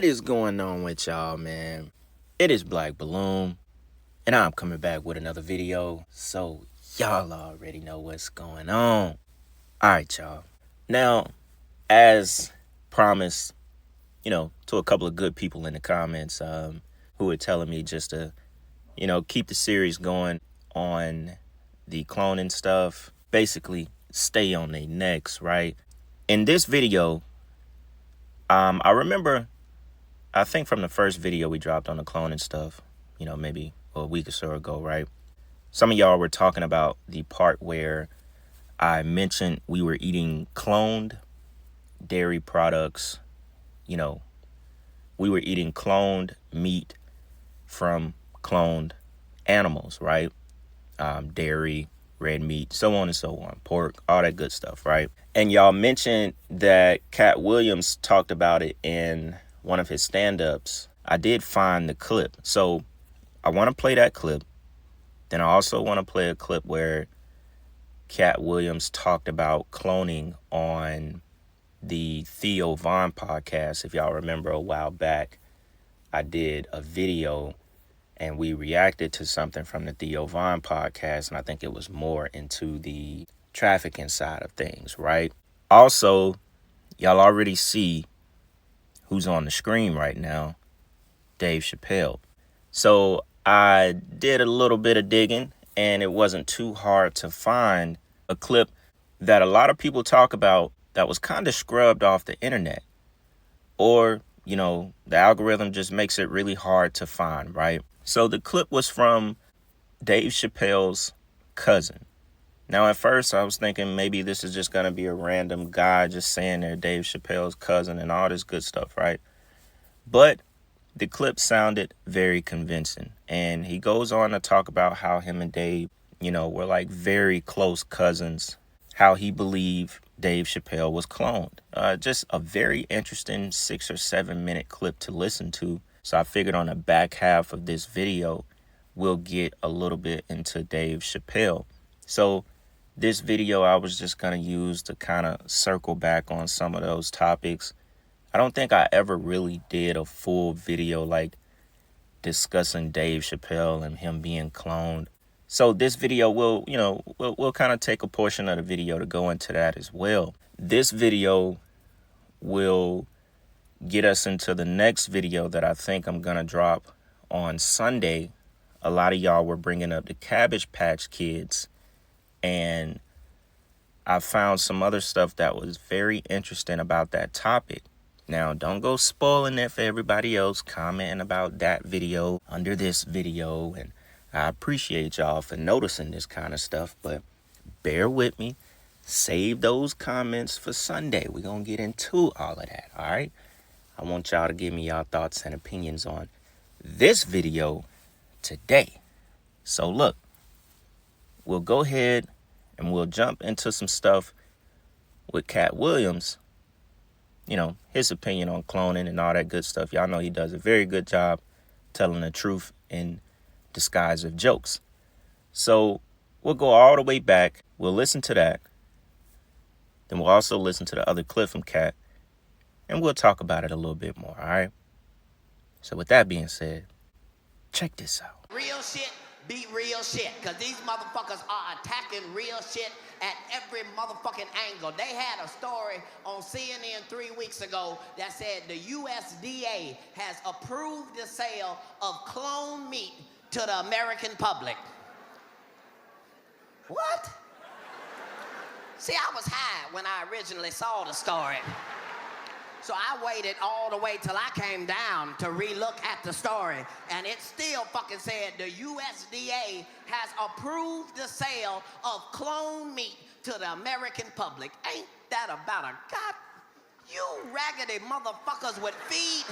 What is going on with y'all, man? It is Black Balloon, and I'm coming back with another video, so y'all already know what's going on. Alright, y'all. Now, as promised, to a couple of good people in the comments who were telling me just to, keep the series going on the cloning stuff. Basically, stay on their necks, right? In this video, I remember, I think from the first video we dropped on the cloning stuff, maybe a week or so ago, right? Some of y'all were talking about the part where I mentioned we were eating cloned dairy products. We were eating cloned meat from cloned animals, right? Dairy, red meat, so on and so on, pork, all that good stuff, right? And y'all mentioned that Katt Williams talked about it in one of his stand-ups. I did find the clip, so I want to play that clip. Then I also want to play a clip where Katt Williams talked about cloning on the Theo podcast. If y'all remember, a while back, I did a video and we reacted to something from the Theo podcast, and I think it was more into the trafficking side of things, right? Also, y'all already see who's on the screen right now, Dave Chappelle. So I did a little bit of digging, and it wasn't too hard to find a clip that a lot of people talk about that was kind of scrubbed off the internet. Or, the algorithm just makes it really hard to find, right? So the clip was from Dave Chappelle's cousin. Now, at first, I was thinking maybe this is just going to be a random guy just saying they're Dave Chappelle's cousin and all this good stuff, right? But the clip sounded very convincing. And he goes on to talk about how him and Dave, were like very close cousins, how he believed Dave Chappelle was cloned. Just a very interesting 6 or 7 minute clip to listen to. So I figured on the back half of this video, we'll get a little bit into Dave Chappelle. So this video I was just going to use to kind of circle back on some of those topics. I don't think I ever really did a full video like discussing Dave Chappelle and him being cloned. So this video will, we'll kind of take a portion of the video to go into that as well. This video will get us into the next video that I think I'm going to drop on Sunday. A lot of y'all were bringing up the Cabbage Patch Kids, and I found some other stuff that was very interesting about that topic. Now, don't go spoiling it for everybody else, commenting about that video under this video, and I appreciate y'all for noticing this kind of stuff, but bear with me. Save those comments for Sunday. We're going to get into all of that, all right? I want y'all to give me y'all thoughts and opinions on this video today. So look, we'll go ahead and we'll jump into some stuff with Katt Williams. His opinion on cloning and all that good stuff. Y'all know he does a very good job telling the truth in disguise of jokes. So we'll go all the way back. We'll listen to that. Then we'll also listen to the other clip from Katt. And we'll talk about it a little bit more, all right? So with that being said, check this out. Real shit beat real shit, because these motherfuckers are attacking real shit at every motherfucking angle. They had a story on CNN 3 weeks ago that said the USDA has approved the sale of cloned meat to the American public. What? See, I was high when I originally saw the story. So I waited all the way till I came down to relook at the story, and it still fucking said the USDA has approved the sale of cloned meat to the American public. Ain't that about a god? You raggedy motherfuckers would feed.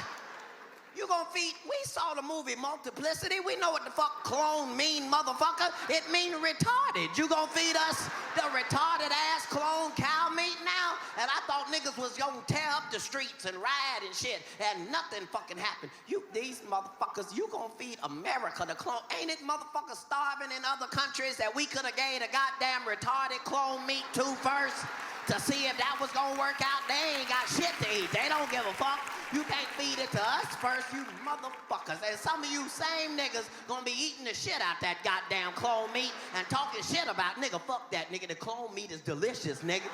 You gonna feed? We saw the movie Multiplicity. We know what the fuck clone mean, motherfucker. It mean retarded. You gonna feed us the retarded ass clone cow meat now? And I thought niggas was gonna tear up the streets and riot and shit, and nothing fucking happened. These motherfuckers, you gonna feed America the clone? Ain't it motherfuckers starving in other countries that we could have gave a goddamn retarded clone meat to first? To see if that was was gonna work out, they ain't got shit to eat. They don't give a fuck. You can't feed it to us first, you motherfuckers. And some of you same niggas gonna be eating the shit out that goddamn clone meat and talking shit about, nigga, fuck that, nigga. The clone meat is delicious, nigga.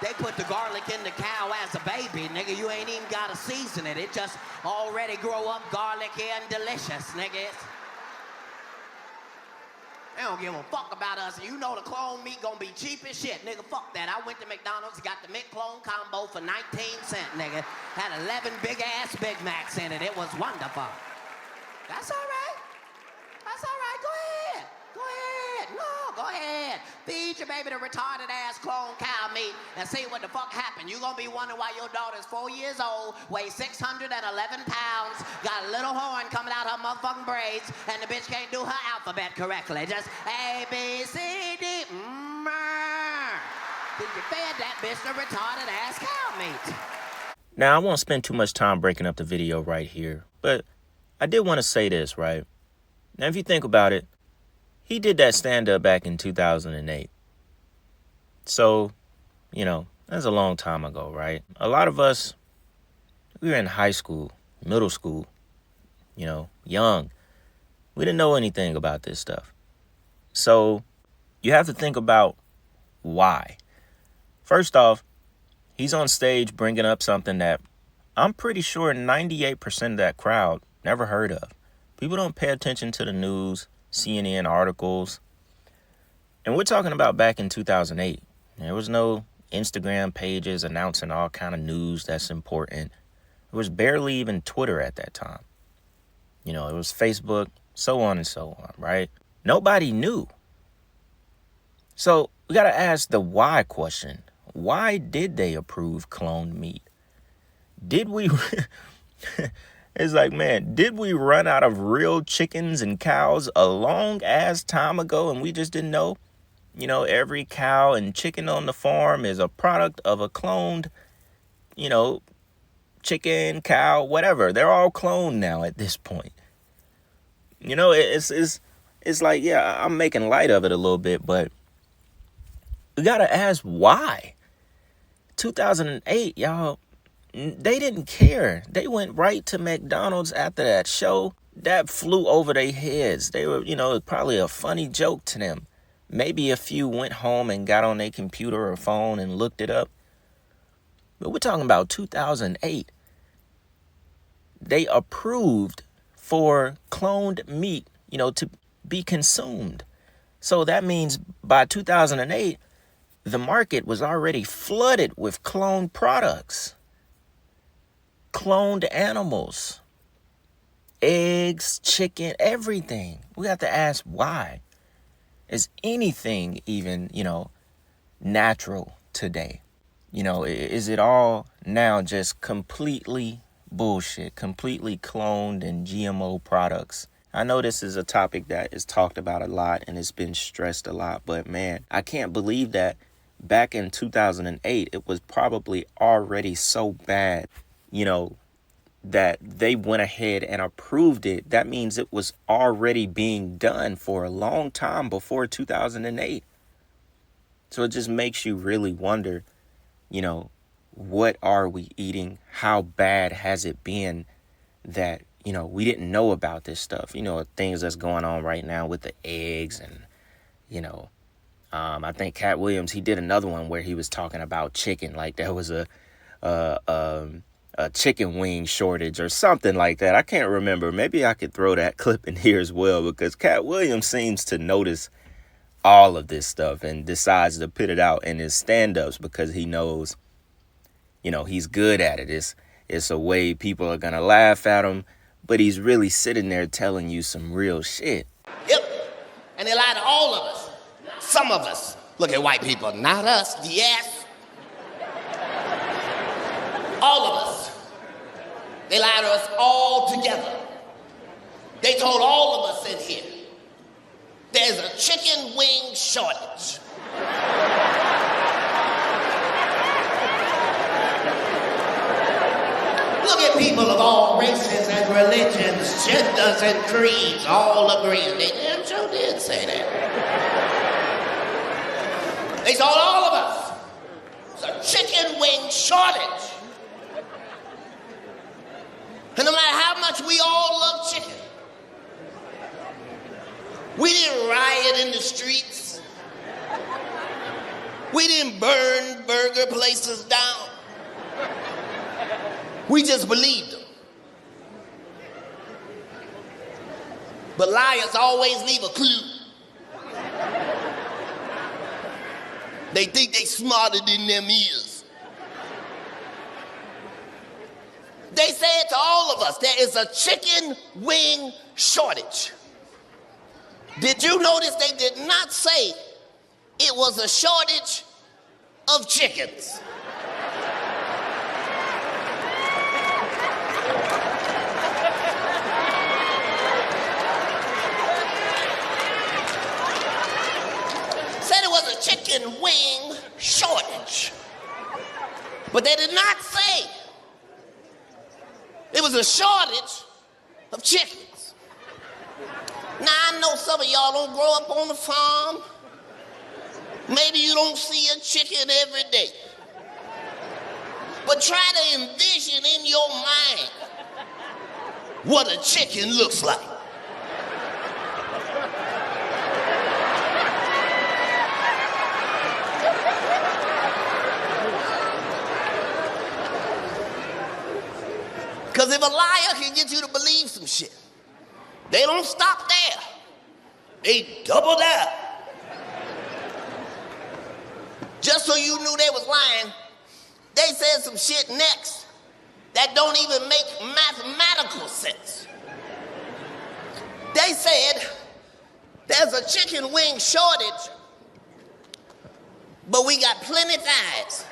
They put the garlic in the cow as a baby, nigga. You ain't even gotta season it. It just already grow up garlicky and delicious, nigga. They don't give a fuck about us. You know the clone meat gonna be cheap as shit, nigga. Fuck that. I went to McDonald's, got the McClone combo for 19 cents, nigga. Had 11 big-ass Big Macs in it. It was wonderful. That's all right. That's all right. Go ahead. Go ahead. No, go ahead. Feed your baby the retarded-ass clone cow meat and see what the fuck happened. You gonna be wondering why your daughter's 4 years old, weighs 611 pounds, got a little horn coming out her motherfucking braids, and the bitch can't do her alphabet correctly. Just A, B, C, D, Did you fed that bitch the retarded-ass cow meat? Now, I won't spend too much time breaking up the video right here, but I did want to say this, right? Now, if you think about it, he did that stand-up back in 2008. So, that's a long time ago, right? A lot of us, we were in high school, middle school, young. We didn't know anything about this stuff. So you have to think about why. First off, he's on stage bringing up something that I'm pretty sure 98% of that crowd never heard of. People don't pay attention to the news, CNN articles. And we're talking about back in 2008. There was no Instagram pages announcing all kind of news that's important. There was barely even Twitter at that time. It was Facebook, so on and so on, right? Nobody knew. So we got to ask the why question. Why did they approve cloned meat? Did we... It's like, man, did we run out of real chickens and cows a long ass time ago and we just didn't know? Every cow and chicken on the farm is a product of a cloned, chicken, cow, whatever. They're all cloned now at this point. It's like, yeah, I'm making light of it a little bit, but we got to ask why. 2008, y'all. They didn't care. They went right to McDonald's after that show. That flew over their heads. They were, it was probably a funny joke to them. Maybe a few went home and got on their computer or phone and looked it up. But we're talking about 2008. They approved for cloned meat, to be consumed. So that means by 2008, the market was already flooded with cloned products. Cloned animals, eggs, chicken, everything. We have to ask why. Is anything even, natural today? Is it all now just completely bullshit, completely cloned and GMO products? I know this is a topic that is talked about a lot and it's been stressed a lot, but man, I can't believe that back in 2008, it was probably already so bad. That they went ahead and approved it. That means it was already being done for a long time before 2008. So it just makes you really wonder, what are we eating? How bad has it been that, we didn't know about this stuff? Things that's going on right now with the eggs and, I think Katt Williams, he did another one where he was talking about chicken. Like there was a chicken wing shortage or something like that. I can't remember. Maybe I could throw that clip in here as well, because Katt Williams seems to notice all of this stuff and decides to put it out in his stand-ups because he knows, he's good at it. It's a way people are going to laugh at him, but he's really sitting there telling you some real shit. Yep. And they lie to all of us. Some of us. Look at white people. Not us. Yes. All of us. They lied to us all together. They told all of us in here, there's a chicken wing shortage. Look at people of all races and religions, genders and creeds, all agreeing. They damn sure did say that. They told all of us, it's a chicken wing shortage. And no matter how much we all love chicken, we didn't riot in the streets. We didn't burn burger places down. We just believed them. But liars always leave a clue. They think they smarter than them is. They said to all of us, there is a chicken wing shortage. Did you notice they did not say it was a shortage of chickens? Said it was a chicken wing shortage. But they did not say it was a shortage of chickens. Now, I know some of y'all don't grow up on the farm. Maybe you don't see a chicken every day. But try to envision in your mind what a chicken looks like. Because if a liar can get you to believe some shit, they don't stop there. They double down. Just so you knew they was lying, they said some shit next that don't even make mathematical sense. They said there's a chicken wing shortage, but we got plenty thighs.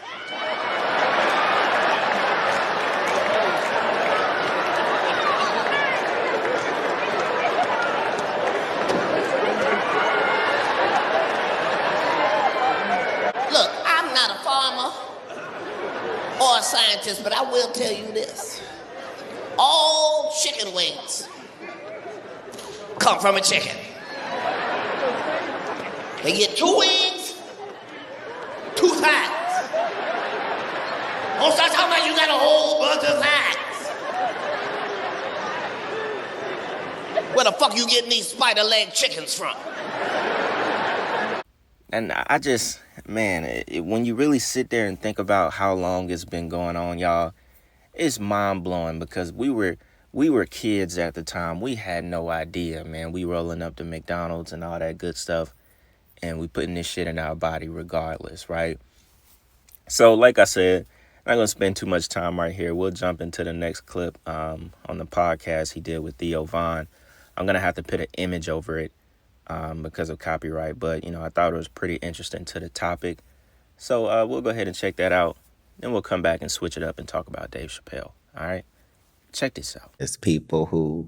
Look, I'm not a farmer or a scientist, but I will tell you this. All chicken wings come from a chicken. They get 2 wings, 2 thighs. Don't start talking about you got a whole bunch of thighs. Where the fuck you getting these spider leg chickens from? And I just, man, when you really sit there and think about how long it's been going on, y'all, it's mind-blowing because we were kids at the time. We had no idea, man. We rolling up to McDonald's and all that good stuff, and we putting this shit in our body regardless, right? So, like I said, I'm not going to spend too much time right here. We'll jump into the next clip on the podcast he did with Theo Von. I'm going to have to put an image over it because of copyright, but, you know, I thought it was pretty interesting to the topic. So we'll go ahead and check that out. Then we'll come back and switch it up and talk about Dave Chappelle. All right? Check this out. It's people who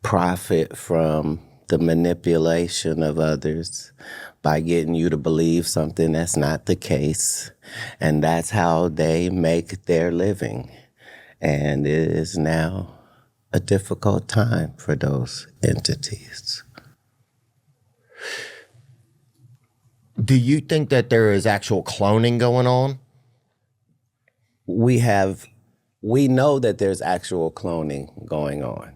profit from the manipulation of others by getting you to believe something that's not the case. And that's how they make their living. And it is now a difficult time for those entities. Do you think that there is actual cloning going on? We know that there's actual cloning going on.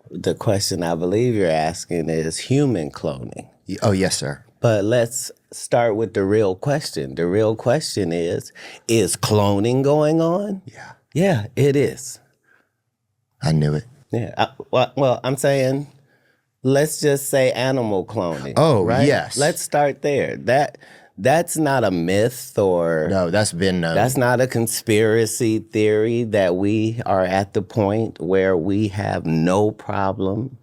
The question I believe you're asking is human cloning. Oh, yes, sir. But let's start with the real question. The real question is cloning going on? Yeah. Yeah, it is. I knew it. Yeah. Well, I'm saying, let's just say animal cloning. Oh, right? yes. Let's start there. That's not a myth or... No, that's been known. That's not a conspiracy theory that we are at the point where we have no problem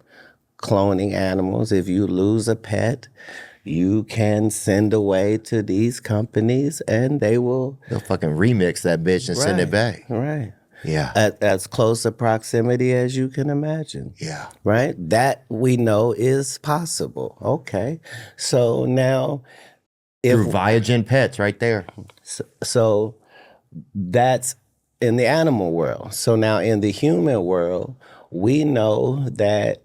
cloning animals. If you lose a pet, you can send away to these companies and they will... They'll fucking remix that bitch and send it back. Right. Yeah. At as close a proximity as you can imagine. Yeah. Right? That we know is possible. Okay. So now... Through Viagen Pets right there. So that's in the animal world. So now in the human world, we know that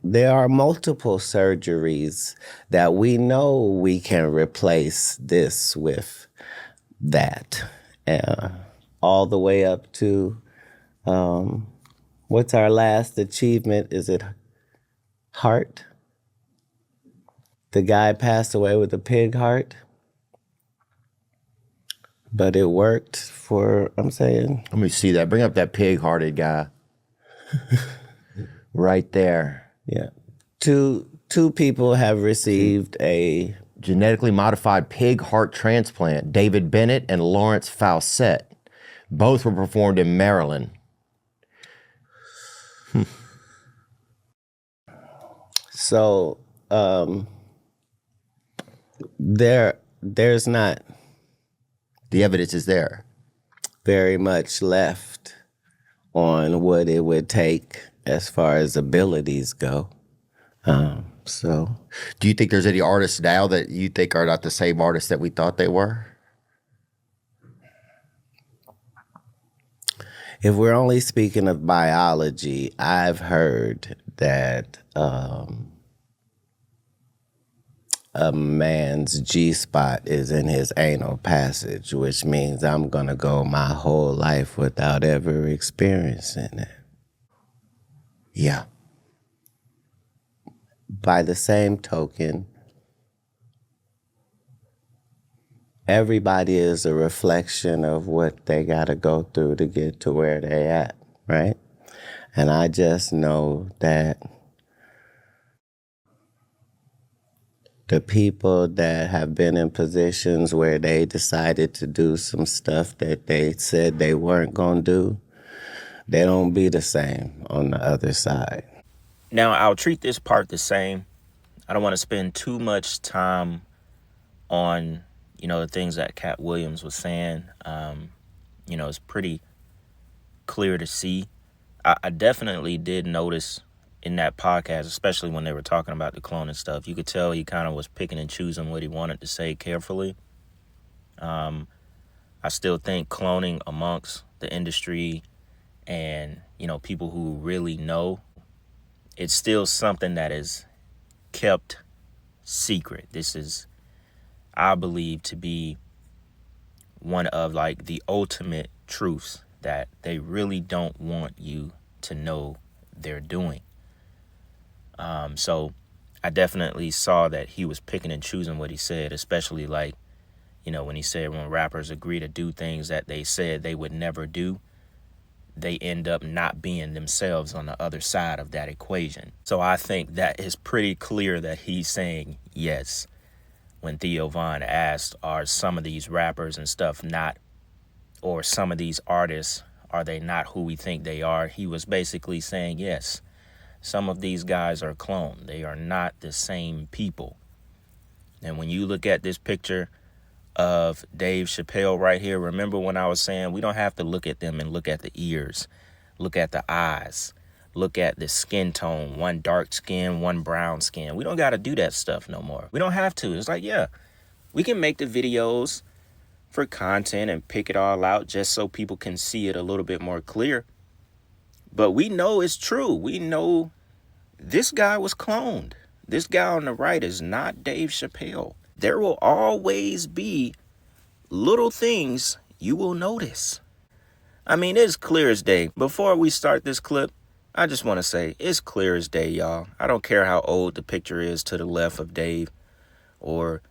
there are multiple surgeries that we know we can replace this with that. all the way up to what's our last achievement? Is it heart? The guy passed away with a pig heart, but it worked for, I'm saying. Let me see that. Bring up that pig-hearted guy. Right there. Yeah. Two people have received a Genetically modified pig heart transplant. David Bennett and Lawrence Fawcett. Both were performed in Maryland. So there's not The evidence is there. very much left on what it would take as far as abilities go. So Do you think there's any artists now that you think are not the same artists that we thought they were? if we're only speaking of biology, I've heard that a man's G-spot is in his anal passage, which means I'm going to go my whole life without ever experiencing it. Yeah. By the same token, everybody is a reflection of what they got to go through to get to where they at, right? And I just know that the people that have been in positions where they decided to do some stuff that they said they weren't going to do, they don't be the same on the other side. Now, I'll treat this part the same. I don't want to spend too much time on, the things that Katt Williams was saying. It's pretty clear to see. I definitely did notice in that podcast, especially when they were talking about the cloning stuff, you could tell he kind of was picking and choosing what he wanted to say carefully. I still think cloning amongst the industry and, people who really know, it's still something that is kept secret. This is, I believe, to be one of the ultimate truths that they really don't want you to know they're doing. So I definitely saw that he was picking and choosing what he said, especially when he said when rappers agree to do things that they said they would never do, they end up not being themselves on the other side of that equation. So I think that is pretty clear that he's saying yes. When Theo Von asked, are some of these rappers and stuff not, or some of these artists, are they not who we think they are? He was basically saying yes. Some of these guys are cloned. They are not the same people. And when you look at this picture of Dave Chappelle right here, remember when I was saying we don't have to look at them and look at the ears, look at the eyes, look at the skin tone, one dark skin, one brown skin. We don't got to do that stuff no more. We don't have to. It's we can make the videos for content and pick it all out just so people can see it a little bit more clear. But we know it's true. We know this guy was cloned. This guy on the right is not Dave Chappelle. There will always be little things you will notice. I mean, it's clear as day. Before we start this clip, I just want to say it's clear as day, y'all. I don't care how old the picture is to the left of Dave or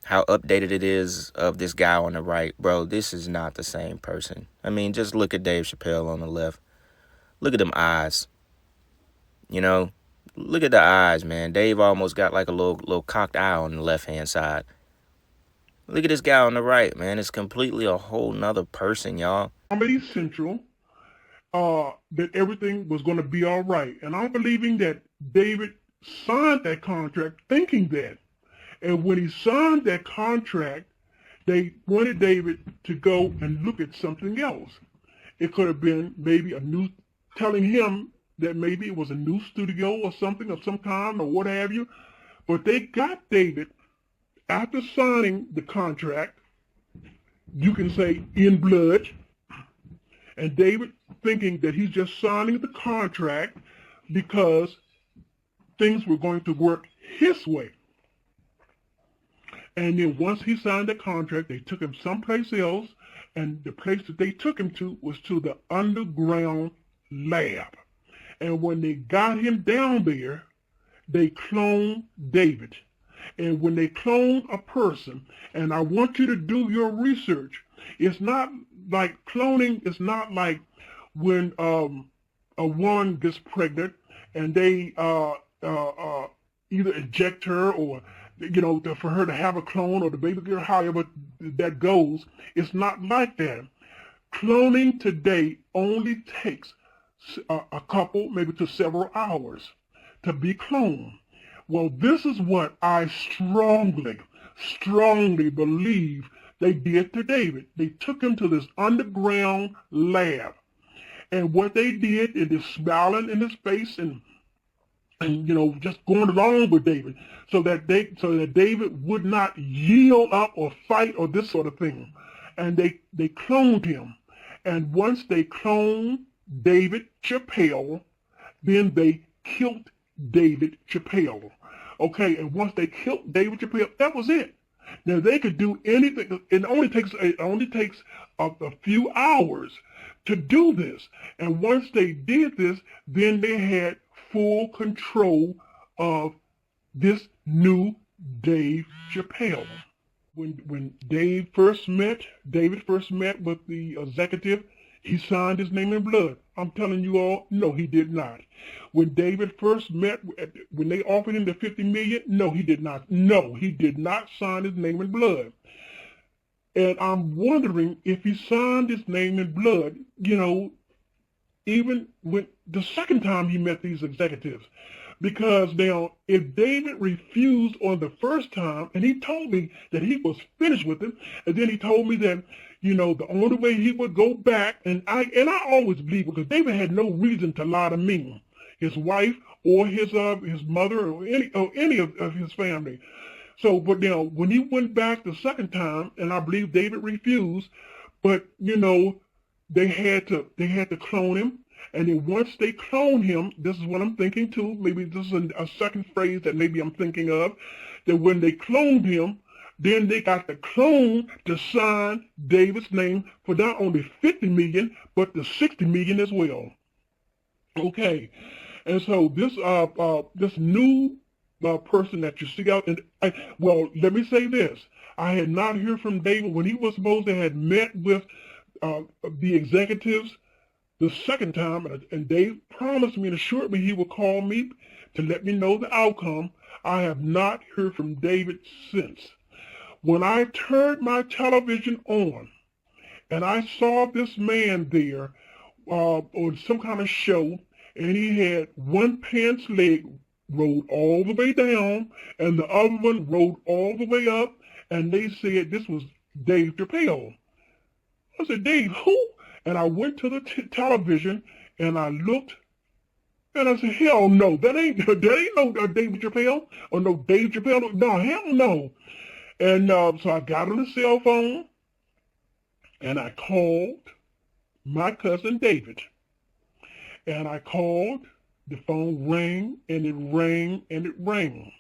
how updated it is of this guy on the right. Bro, this is not the same person. I mean, just look at Dave Chappelle on the left. Look at them eyes. Look at the eyes, man. Dave almost got like a little cocked eye on the left-hand side. Look at this guy on the right, man. It's completely a whole nother person, y'all. Comedy Central, that everything was going to be all right. And I'm believing that David signed that contract thinking that. And when he signed that contract, they wanted David to go and look at something else. It could have been maybe telling him that maybe it was a new studio or something of some kind or what have you. But they got David, after signing the contract, you can say in blood, and David thinking that he's just signing the contract because things were going to work his way. And then once he signed the contract, they took him someplace else, And the place that they took him to was to the underground lab. And when they got him down there, they cloned David. And when they clone a person, and I want you to do your research, it's not like cloning is not like when a woman gets pregnant and they either eject her or for her to have a clone or the baby girl, however that goes. It's not like that. Cloning today only takes a couple, maybe to several hours to be cloned. Well, this is what I strongly believe they did to David. They took him to this underground lab. And what they did is just smiling in his face and just going along with David so that David would not yield up or fight or this sort of thing. And they cloned him. And once they cloned David Chappelle, then they killed David Chappelle. Okay, and once they killed David Chappelle, that was it. Now they could do anything. It only takes a few hours to do this. And once they did this, then they had full control of this new Dave Chappelle. When David first met with the executive, he signed his name in blood. I'm telling you all, no, he did not. When David first met, when they offered him the $50 million, no, he did not. No, he did not sign his name in blood. And I'm wondering if he signed his name in blood, even when the second time he met these executives. Because now, if David refused on the first time, and he told me that he was finished with him, and then he told me that, the only way he would go back, and I always believe, because David had no reason to lie to me, his wife, or his mother, or any of his family. So, but now, when he went back the second time, and I believe David refused, but, they had to clone him. And then once they clone him, this is what I'm thinking too, maybe this is a second phrase that maybe I'm thinking of, that when they cloned him, then they got the clone to sign David's name for not only $50 million, but the $60 million as well. Okay. And so this new person that you see out, let me say this. I had not heard from David when he was supposed to have met with the executives the second time, and Dave promised me and assured me he would call me to let me know the outcome. I have not heard from David since. When I turned my television on and I saw this man there on some kind of show, and he had one pants leg rolled all the way down and the other one rolled all the way up, and they said this was Dave Chappelle. I said, Dave, who? And I went to the television and I looked and I said, hell no, that ain't no David Chappelle or no Dave Chappelle. No, hell no. And so I got on the cell phone and I called my cousin David. And I called, the phone rang and it rang and it rang.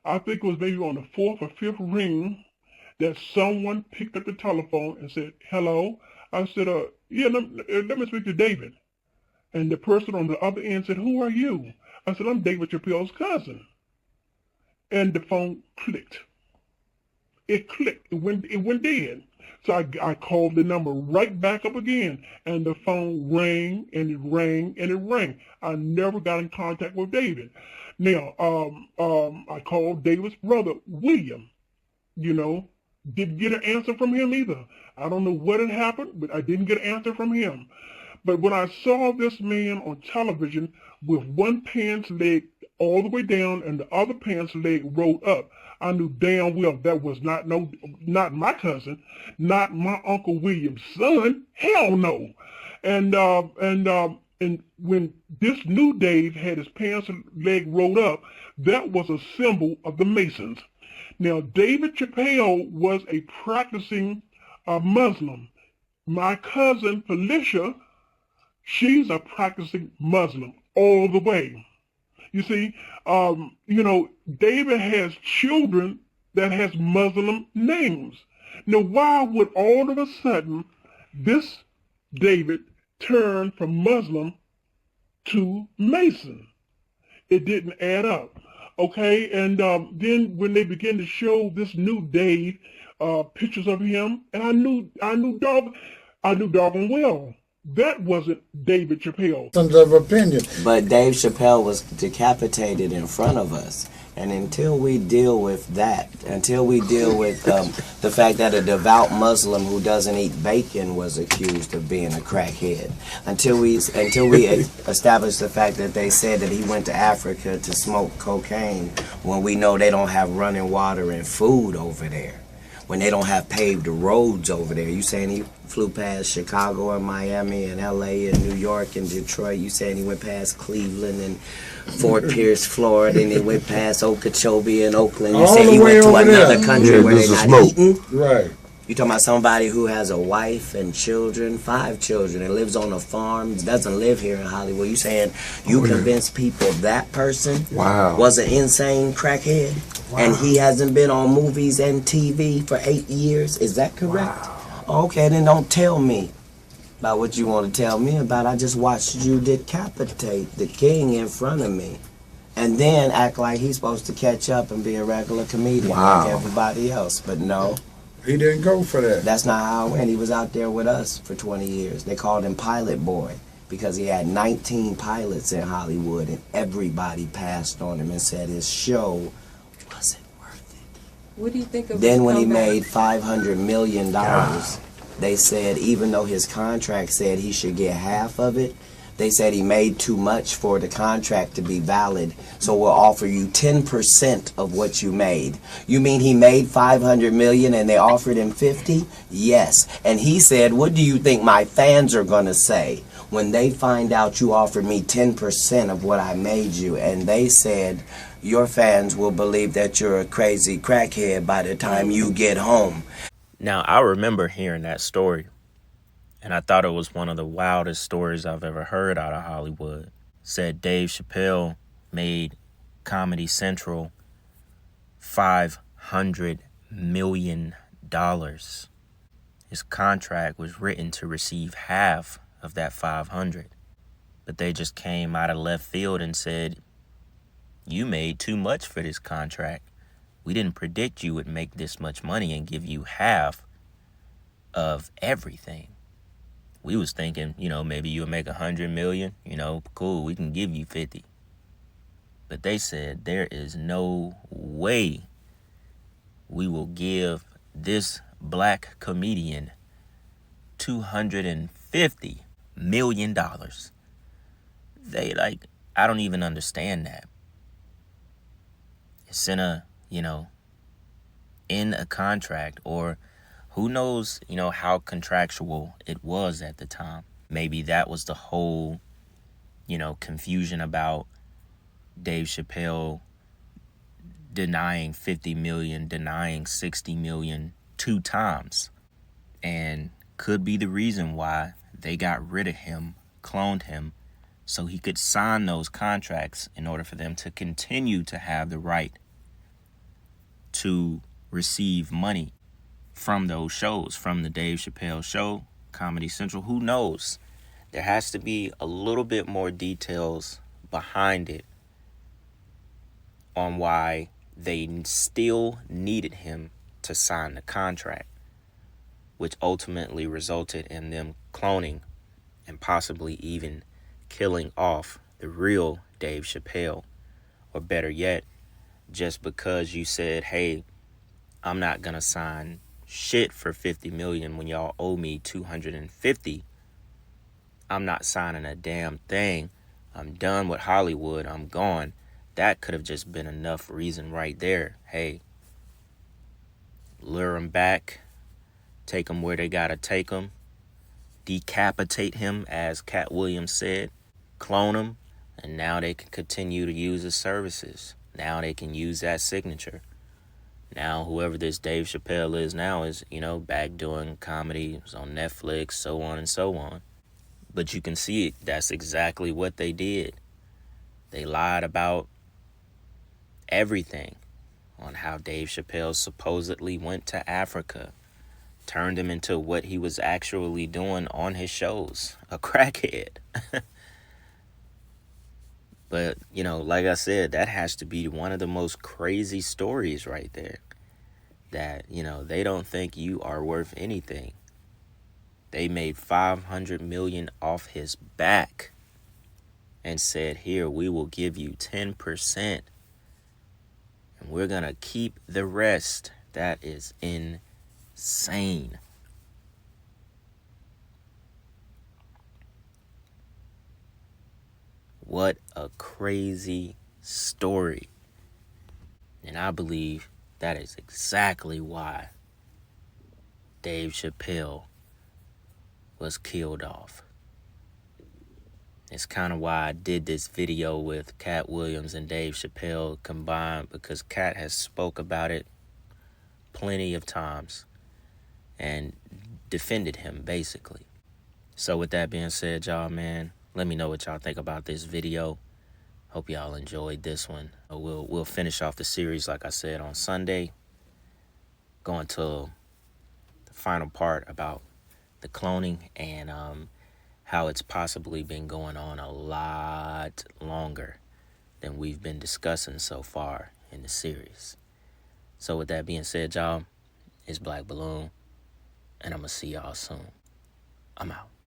I think it was maybe on the fourth or fifth ring that someone picked up the telephone and said, hello. I said, yeah, let me speak to David. And the person on the other end said, who are you? I said, I'm David Chappelle's cousin. And the phone clicked. It clicked. It went dead. So I called the number right back up again, and the phone rang, and it rang, and it rang. I never got in contact with David. Now, I called David's brother, William, didn't get an answer from him either. I don't know what had happened, but I didn't get an answer from him. But when I saw this man on television with one pants leg all the way down and the other pants leg rolled up, I knew damn well that was not my cousin, not my Uncle William's son. Hell no. And when this new Dave had his pants leg rolled up, that was a symbol of the Masons. Now, David Chappelle was a practicing Muslim. My cousin Felicia, she's a practicing Muslim all the way. You see, David has children that has Muslim names. Now, why would all of a sudden this David turn from Muslim to Mason? It didn't add up. Okay, and then when they began to show this new Dave pictures of him, and I knew doggone well that wasn't David Chappelle. Of opinion. But Dave Chappelle was decapitated in front of us. And until we deal with that, until we deal with the fact that a devout Muslim who doesn't eat bacon was accused of being a crackhead, until we establish the fact that they said that he went to Africa to smoke cocaine when we know they don't have running water and food over there, when they don't have paved roads over there. You saying he flew past Chicago and Miami and LA and New York and Detroit. You saying he went past Cleveland and Fort Pierce, Florida, and he went past Okeechobee and Oakland. You say he went to another country where they're not eating? Right. You talking about somebody who has a wife and children, 5 children, and lives on a farm, doesn't live here in Hollywood. You saying you convinced people that person was an insane crackhead? Wow. And he hasn't been on movies and TV for 8 years? Is that correct? Wow. Okay, then don't tell me about what you want to tell me about. I just watched you decapitate the king in front of me. And then act like he's supposed to catch up and be a regular comedian like everybody else. But no. He didn't go for that. That's not how it went. He was out there with us for 20 years. They called him Pilot Boy because he had 19 pilots in Hollywood, and everybody passed on him and said his show wasn't worth it. What do you think of Then when he made $500 million, they said even though his contract said he should get half of it, they said he made too much for the contract to be valid, so we'll offer you 10% of what you made. You mean he made $500 million and they offered him 50? Yes. And he said, what do you think my fans are going to say when they find out you offered me 10% of what I made you? And they said, your fans will believe that you're a crazy crackhead by the time you get home. Now, I remember hearing that story, and I thought it was one of the wildest stories I've ever heard out of Hollywood. Said Dave Chappelle made Comedy Central $500 million. His contract was written to receive half of that 500. But they just came out of left field and said, you made too much for this contract. We didn't predict you would make this much money and give you half of everything. We was thinking, maybe you'll make 100 million, cool, we can give you 50. But they said there is no way we will give this black comedian $250 million. They I don't even understand that. It's in a, in a contract, or who knows, how contractual it was at the time. Maybe that was the whole, confusion about Dave Chappelle denying 50 million, denying 60 million 2 times. And could be the reason why they got rid of him, cloned him, so he could sign those contracts in order for them to continue to have the right to receive money from those shows, from the Dave Chappelle show, Comedy Central. Who knows? There has to be a little bit more details behind it on why they still needed him to sign the contract, which ultimately resulted in them cloning and possibly even killing off the real Dave Chappelle. Or better yet, just because you said, hey, I'm not gonna sign shit for 50 million when y'all owe me 250. I'm not signing a damn thing. I'm done with Hollywood. I'm gone. That could have just been enough reason right there. Hey, lure him back, take him where they gotta take him, decapitate him, as Katt Williams said, clone him, and now they can continue to use his services. Now they can use that signature. Now whoever this Dave Chappelle is now is, back doing comedy, was on Netflix, so on and so on. But you can see that's exactly what they did. They lied about everything on how Dave Chappelle supposedly went to Africa, turned him into what he was actually doing on his shows, a crackhead. But, you know, like I said, that has to be one of the most crazy stories right there. That, you know, they don't think you are worth anything. They made $500 million off his back and said, here, we will give you 10%. And we're going to keep the rest. That is insane. What a crazy story. And I believe that is exactly why Dave Chappelle was killed off. It's kind of why I did this video with Katt Williams and Dave Chappelle combined, because Katt has spoke about it plenty of times and defended him, basically. So with that being said, y'all, man, let me know what y'all think about this video. Hope y'all enjoyed this one. We'll finish off the series, like I said, on Sunday. Going to the final part about the cloning and how it's possibly been going on a lot longer than we've been discussing so far in the series. So with that being said, y'all, it's Black Balloon, and I'm going to see y'all soon. I'm out.